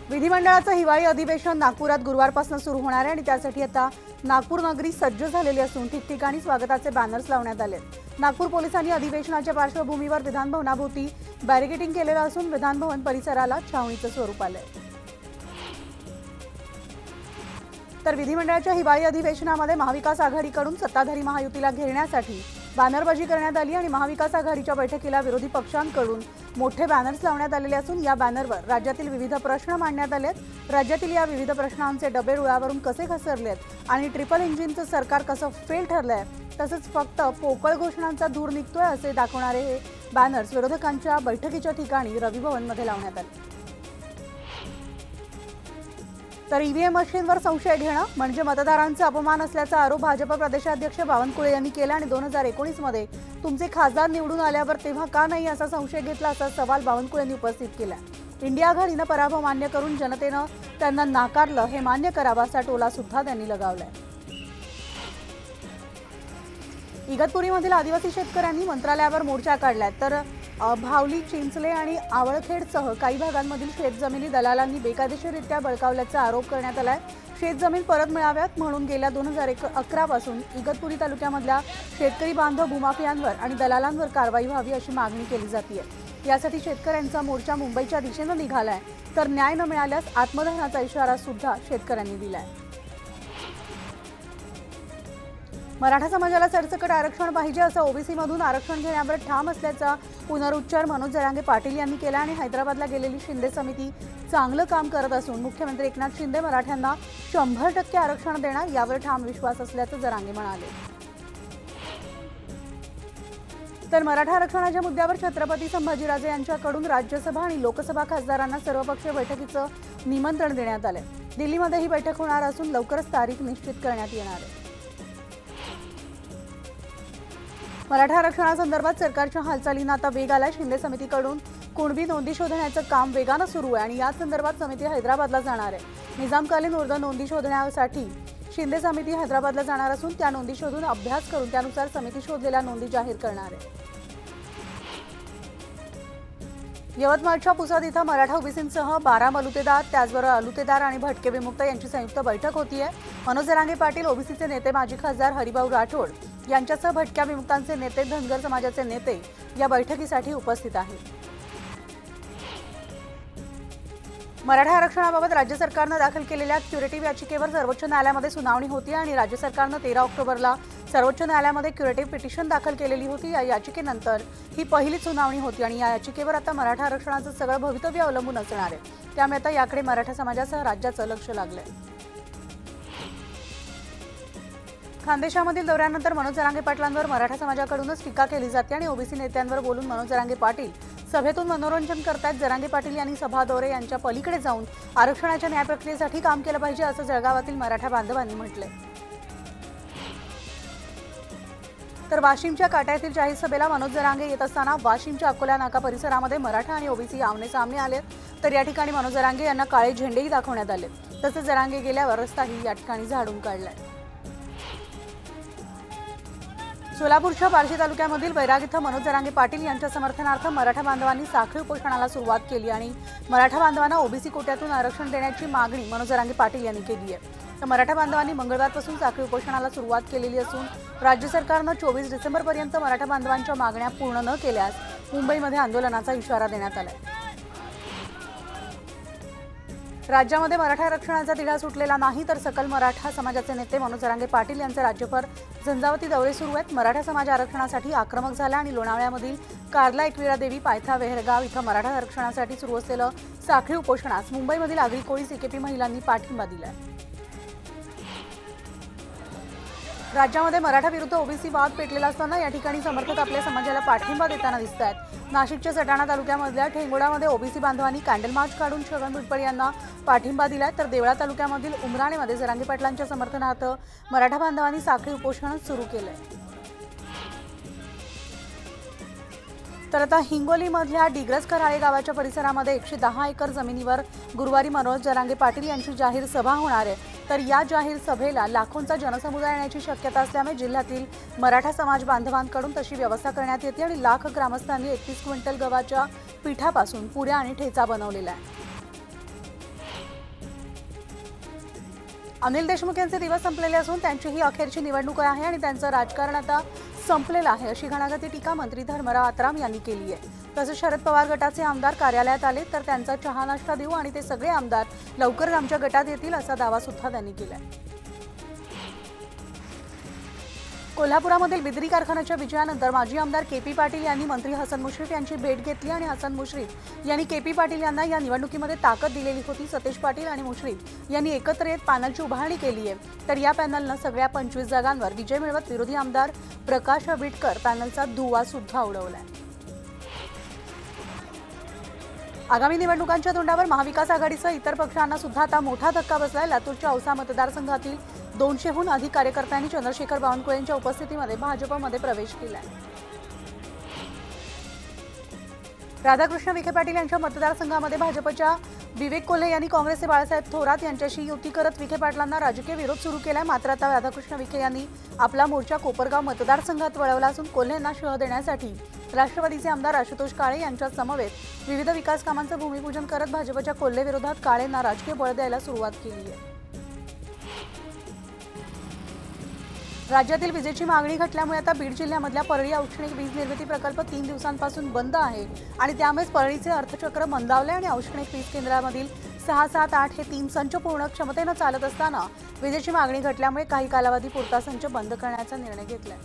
विधिमंडळाचं हिवाळी अधिवेशन नागपुरात गुरुवारपासून सुरू होणार आहे आणि त्यासाठी आता नागपूर नगरी सज्ज झालेली असून ठिकठिकाणी स्वागताचे बॅनर्स लावण्यात आले। नागपूर पोलिसांनी अधिवेशनाच्या पार्श्वभूमीवर विधानभवनाभोवती बॅरिकेडिंग केलेलं असून विधानभवन परिसराला छावणीचं स्वरूप आलंय। तर विधिमंडळाच्या हिवाळी अधिवेशनामध्ये महाविकास आघाडीकडून सत्ताधारी महायुतीला घेरण्यासाठी बॅनरबाजी करण्यात आली आणि महाविकास आघाडीच्या बैठकीला विरोधी पक्षांकडून मोठे बॅनर्स लावण्यात आलेले असून या बॅनरवर राज्यातील विविध प्रश्न मांडण्यात आलेत। राज्यातील या विविध प्रश्नांचे डबे रुळावरून कसे घसरलेत आणि ट्रिपल इंजिनचं सरकार कसं फेल ठरलंय तसंच फक्त पोकळ घोषणांचा धूर निघतोय असे दाखवणारे हे बॅनर्स विरोधकांच्या बैठकीच्या ठिकाणी रवी भवनमध्ये लावण्यात आले। तर ईव्हीएम मशीनवर संशय घेणं म्हणजे मतदारांचा अपमान असल्याचा आरोप भाजप प्रदेशाध्यक्ष बावनकुळे यांनी केला आणि 2019 मध्ये तुमचे खासदार निवडून आल्यावर तेव्हा का नाही असा संशय घेतला असा सवाल बावनकुळेंनी उपस्थित केला। इंडिया आघाडीनं पराभव मान्य करून जनतेनं त्यांना नाकारलं हे मान्य करावा असा टोला सुद्धा त्यांनी लगावलाय। इगतपुरीमधील आदिवासी शेतकऱ्यांनी मंत्रालयावर मोर्चा काढलाय तर भावली, चिंचले आणि आवळखेडसह काही भागांमधील शेतजमिनी दलालांनी बेकायदेशीररित्या बळकावल्याचा आरोप करण्यात आलाय। शेतजमीन परत मिळाव्यात म्हणून गेल्या 2011 पासून इगतपुरी तालुक्यामधल्या शेतकरी बांधव भूमाफियांवर आणि दलालांवर कारवाई व्हावी अशी मागणी केली जाते। यासाठी शेतकऱ्यांचा मोर्चा मुंबईच्या दिशेने निघालाय तर न्याय न मिळाल्यास आत्मदहनाचा इशारा सुद्धा शेतकऱ्यांनी दिलाय। मराठा समाजाला सरसकट आरक्षण पाहिजे असं ओबीसी मधून आरक्षण घेण्यावर ठाम असल्याचा पुनरुच्चार मनोज जरांगे पाटील यांनी केला आणि हैदराबादला गेलेली शिंदे समिती चांगलं काम करत असून मुख्यमंत्री एकनाथ शिंदे मराठ्यांना 100% आरक्षण देणार यावर ठाम विश्वास असल्याचं जरांगे म्हणाले। तर मराठा आरक्षणाच्या मुद्द्यावर छत्रपती संभाजीराजे यांच्याकडून राज्यसभा आणि लोकसभा खासदारांना सर्वपक्षीय बैठकीचं निमंत्रण देण्यात आले। दिल्लीमध्ये ही बैठक होणार असून लवकरच तारीख निश्चित करण्यात येणार आहे। मराठा आरक्षणासंदर्भात सरकारच्या हालचालींना आता वेग आलाय। शिंदे समितीकडून कुणबी नोंदी शोधण्याचं काम वेगानं सुरू आहे आणि या संदर्भात समिती हैदराबादला जाणार आहे। निजामकालीन उर्द नोंदी शोधण्यासाठी शिंदे समिती हैदराबादला जाणार असून त्या नोंदी शोधून अभ्यास करून त्यानुसार समिती शोधलेल्या नोंदी जाहीर करणार आहे। यवतमाळच्या पुसद इथं मराठा ओबीसींसह 12 मलुतेदार त्याचबरोबर अलुतेदार आणि भटके विमुक्त यांची संयुक्त बैठक होतीये। मनोज जरांगे पाटील, ओबीसीचे नेते माजी खासदार हरिभाऊ राठोड यांच्यासह भटक्या विमुक्तांचे नेते, धनगर समाजाचे नेते या बैठकीसाठी उपस्थित आहेत। मराठा आरक्षणाबाबत राज्य सरकारनं दाखल केलेल्या क्युरेटिव्ह याचिकेवर सर्वोच्च न्यायालयामध्ये सुनावणी होती आणि राज्य सरकारनं 13 ऑक्टोबरला सर्वोच्च न्यायालयामध्ये क्युरेटिव्ह पिटिशन दाखल केलेली होती। या याचिकेनंतर ही पहिली सुनावणी होती आणि या याचिकेवर आता मराठा आरक्षणाचं सगळं भवितव्य अवलंबून असणार आहे। त्यामुळे आता याकडे मराठा समाजासह राज्याचं लक्ष लागलंय। खानदेशामधील दौऱ्यानंतर मनोज जरांगे पाटलांवर मराठा समाजाकडूनच टीका केली जाते आणि ओबीसी नेत्यांवर बोलून मनोज जरांगे पाटील सभेतून मनोरंजन करतात। जरांगे पाटील यांनी सभा दौरे यांच्या पलीकडे जाऊन आरक्षणाच्या न्याय प्रक्रियेसाठी काम केलं पाहिजे असं जळगावातील मराठा बांधवांनी म्हटलंय। तर वाशिमच्या काटा येथील जाहीर सभेला मनोज जरांगे येत असताना वाशिमच्या अकोला नाका परिसरामध्ये मराठा आणि ओबीसी आमने सामने आले तर या ठिकाणी मनोज जरांगे यांना काळे झेंडेही दाखवण्यात आले। तसेच जरांगे गेल्यावर रस्ताही या ठिकाणी झाडून काढलाय। सोलापूरच्या बार्शी तालुक्यामधील बैराग इथं मनोज जरांगे पाटील यांच्या समर्थनार्थ मराठा बांधवांनी साखळी उपोषणाला सुरुवात केली आणि मराठा बांधवांना ओबीसी कोट्यातून आरक्षण देण्याची मागणी मनोज जरांगे पाटील यांनी केली आहे। तर मराठा बांधवांनी मंगळवारपासून साखळी उपोषणाला सुरुवात केलेली असून राज्य सरकारनं 24 डिसेंबरपर्यंत मराठा बांधवांच्या मागण्या पूर्ण न केल्यास मुंबईमध्ये आंदोलनाचा इशारा देण्यात आलाय। राज्यामध्ये मराठा आरक्षणाचा तिढा सुटलेला नाही तर सकल मराठा समाजाचे नेते मनोज जरांगे पाटील यांचे राज्यभर झंझावती दौरे सुरू आहेत। मराठा समाज आरक्षणासाठी आक्रमक झाला आणि लोणावळ्यामधील कार्ला एकविरा देवी, पायथा, वेहरगाव इथं मराठा आरक्षणासाठी सुरू असलेलं साखळी उपोषणास मुंबईमधील आगरी कोळी सीकेपी महिलांनी पाठिंबा दिलाय। राज्यामध्ये मराठा विरुद्ध ओबीसी वाद पेटलेला असताना या ठिकाणी समर्थक आपल्या समाजाला पाठिंबा देताना दिसत आहेत। नाशिकच्या सटाणा तालुक्यामधल्या ठेंगोडामध्ये ओबीसी बांधवांनी कॅन्डल मार्च काढून छगन भुजबळ यांना पाठिंबा दिलाय तर देवळा तालुक्यामधील उमराणेमध्ये जरांगे पाटलांच्या समर्थनार्थ मराठा बांधवांनी साखळी उपोषण सुरू केलंय। तर आता हिंगोलीमधल्या डिग्रस कराळे गावाच्या परिसरामध्ये 110 एकर जमिनीवर गुरुवारी मनोज जरांगे पाटील यांची जाहीर सभा होणार आहे। तर या जाहीर सभेला लाखोंचा जनसमुदाय येण्याची शक्यता असल्यामुळे जिल्ह्यातील मराठा समाज बांधवांकडून तशी व्यवस्था करण्यात येते आणि लाख ग्रामस्थांनी 31 क्विंटल गव्हाच्या पिठापासून पुऱ्या आणि ठेचा बनवलेला आहे। अनिल देशमुख यांचे दिवस संपलेले असून त्यांची ही अखेरची निवडणूक आहे आणि त्यांचं राजकारण आता संपलेलं आहे अशी घणाघाती टीका मंत्री धर्मराव आत्राम यांनी केली आहे। तसेच शरद पवार गटाचे आमदार कार्यालयात आले तर त्यांचा चहा नाश्ता देऊ आणि ते सगळे आमदार लवकरच आमच्या गटात येतील असा दावा सुद्धा त्यांनी केलाय। कोल्हापुरामधील बिदरी कारखान्याच्या विजयानंतर माजी आमदार केपी पाटील यांनी मंत्री हसन मुश्रीफ यांची भेट घेतली आणि हसन मुश्रीफ यांनी केपी पाटील यांना या निवडणुकीमध्ये ताकद दिलेली होती। सतेज पाटील आणि मुश्रीफ यांनी एकत्र येत पॅनलची उभारणी केली आहे। तर या पॅनलनं सगळ्या 25 जागांवर विजय मिळवत विरोधी आमदार प्रकाश आंबेडकर पॅनलचा धुव्वा सुद्धा उडवलाय। आगामी निवडणुकांच्या तोंडावर महाविकास आघाडीसह इतर पक्षांना सुद्धा आता मोठा धक्का बसलाय। लातूरच्या औसा मतदारसंघातील 200हून अधिक कार्यकर्त्यांनी चंद्रशेखर बावनकुळे यांच्या उपस्थितीमध्ये भाजपमध्ये प्रवेश केलाय। राधाकृष्ण विखे पाटील यांच्या मतदारसंघामध्ये भाजपच्या विवेक कोल्हे यांनी काँग्रेसचे बाळासाहेब थोरात यांच्याशी युती करत विखे पाटलांना राजकीय विरोध सुरू केलाय। मात्र आता राधाकृष्ण विखे यांनी आपला मोर्चा कोपरगाव मतदारसंघात वळवला असून कोल्हेंना शह देण्यासाठी राष्ट्रवादीचे आमदार आशुतोष काळे यांच्या समवेत विविध विकास कामांचं भूमिपूजन करत भाजपच्या कोल्हे विरोधात काळेंना राजकीय बळ द्यायला सुरुवात केली आहे। राज्यातील विजेची मागणी घटल्यामुळे आता बीड जिल्ह्यामधल्या परळी औष्णिक वीज निर्मिती प्रकल्प 3 दिवसांपासून बंद आहे आणि त्यामुळे परळीचे अर्थचक्र मंदावले आणि औष्णिक वीज केंद्रामधील 6, 7, 8 हे 3 संच पूर्ण क्षमतेने चालत असताना विजेची मागणी घटल्यामुळे काही कालावधी पुरता संच बंद करण्याचा निर्णय घेतलाय।